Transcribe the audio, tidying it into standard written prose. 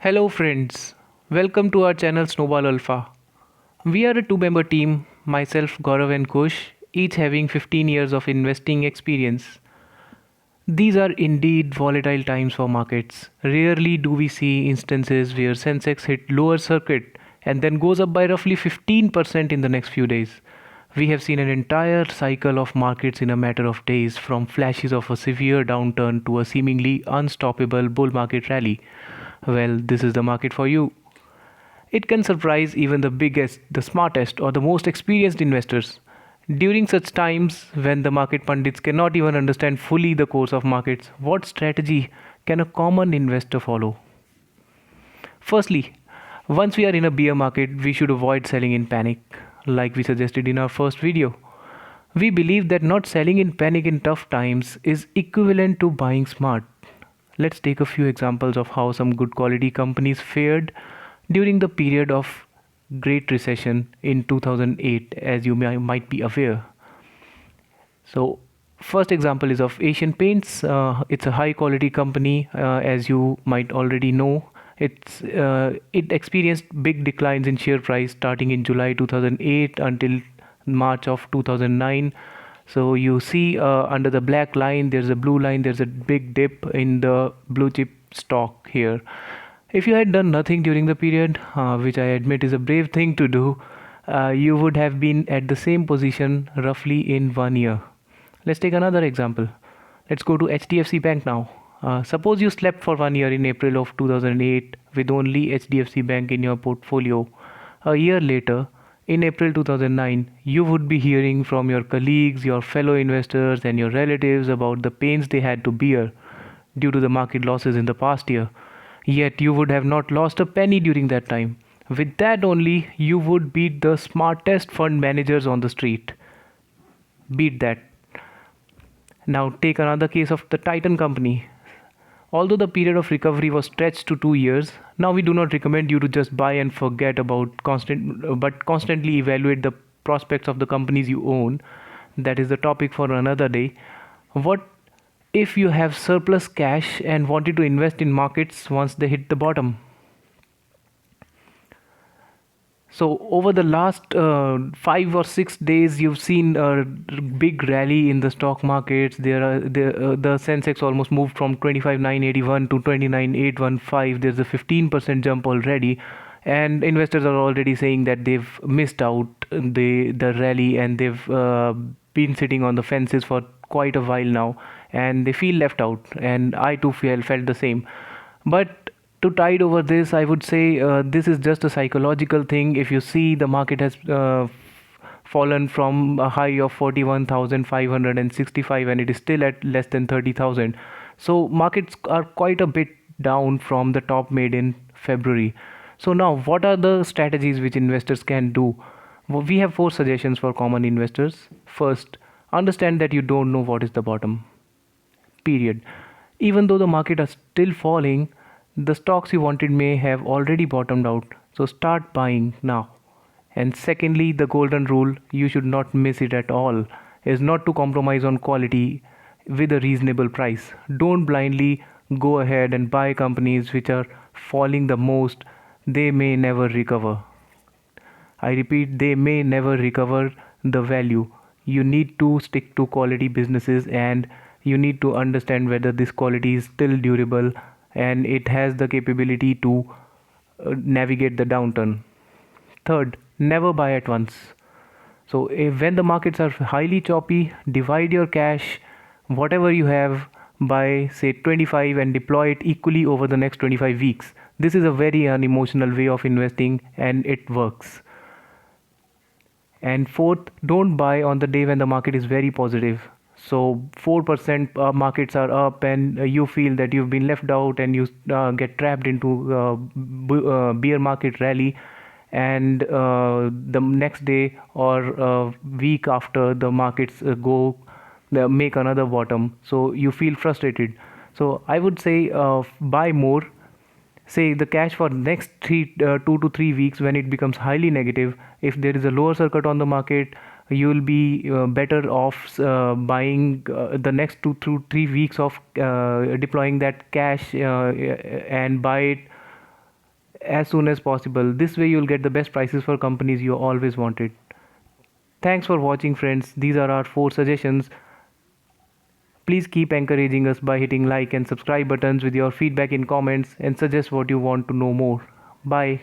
Hello, friends. Welcome to our channel Snowball Alpha. We are a two-member team, myself, Gaurav, and Kush, each having 15 years of investing experience. These are indeed volatile times for markets. Rarely do we see instances where Sensex hit lower circuit and then goes up by roughly 15% in the next few days. We have seen an entire cycle of markets in a matter of days, from flashes of a severe downturn to a seemingly unstoppable bull market rally. Well, this is the market for you. It can surprise even the biggest, the smartest, or the most experienced investors. During such times when the market pundits cannot even understand fully the course of markets, what strategy can a common investor follow? Firstly, once we are in a bear market, we should avoid selling in panic, like we suggested in our first video. We believe that not selling in panic in tough times is equivalent to buying smart. Let's take a few examples of how some good quality companies fared during the period of Great Recession in 2008, as you might be aware. So, first example is of Asian Paints. It's a high quality company, as you might already know. It experienced big declines in share price starting in July 2008 until March of 2009. So you see under the black line, there's a blue line, there's a big dip in the blue chip stock here. If you had done nothing during the period, which I admit is a brave thing to do, you would have been at the same position roughly in 1 year. Let's take another example. Let's go to HDFC Bank now. Suppose you slept for 1 year in April of 2008 with only HDFC Bank in your portfolio. A year later, in April 2009, you would be hearing from your colleagues, your fellow investors, and your relatives about the pains they had to bear due to the market losses in the past year. Yet you would have not lost a penny during that time. With that only, you would beat the smartest fund managers on the street. Beat that. Now take another case of the Titan company. Although the period of recovery was stretched to 2 years, now we do not recommend you to just buy and forget about but constantly evaluate the prospects of the companies you own. That is the topic for another day. What if you have surplus cash and wanted to invest in markets once they hit the bottom? So over the last 5 or 6 days, you've seen a big rally in the stock markets. The Sensex almost moved from 25,981 to 29,815. There's a 15% jump already, and investors are already saying that they've missed out the rally, and they've been sitting on the fences for quite a while now, and they feel left out. And I too felt the same. But to tide over this, I would say this is just a psychological thing. If you see, the market has fallen from a high of 41,565 and it is still at less than 30,000. So markets are quite a bit down from the top made in February. So now, what are the strategies which investors can do? We have four suggestions for common investors. First, understand that you don't know what is the bottom. Period. Even though the market is still falling, the stocks you wanted may have already bottomed out. So start buying now. And secondly, the golden rule, you should not miss it at all, is not to compromise on quality with a reasonable price. Don't blindly go ahead and buy companies which are falling the most. They may never recover. I repeat, they may never recover the value. You need to stick to quality businesses, and you need to understand whether this quality is still durable and it has the capability to navigate the downturn. Third, never buy at once. So when the markets are highly choppy, divide your cash, whatever you have, by say 25 and deploy it equally over the next 25 weeks. This is a very unemotional way of investing, and it works. And fourth, don't buy on the day when the market is very positive. So 4% markets are up, and you feel that you've been left out, and you get trapped into bear market rally, and the next day or week after, the markets go they make another bottom, so you feel frustrated. So I would say buy more, say the cash for next 2 to 3 weeks. When it becomes highly negative, if there is a lower circuit on the market, you will be better off buying the next 2 to 3 weeks of deploying that cash and buy it as soon as possible. This way, you'll get the best prices for companies you always wanted. Thanks for watching, friends. These are our 4 suggestions. Please keep encouraging us by hitting like and subscribe buttons with your feedback in comments and suggest what you want to know more. Bye.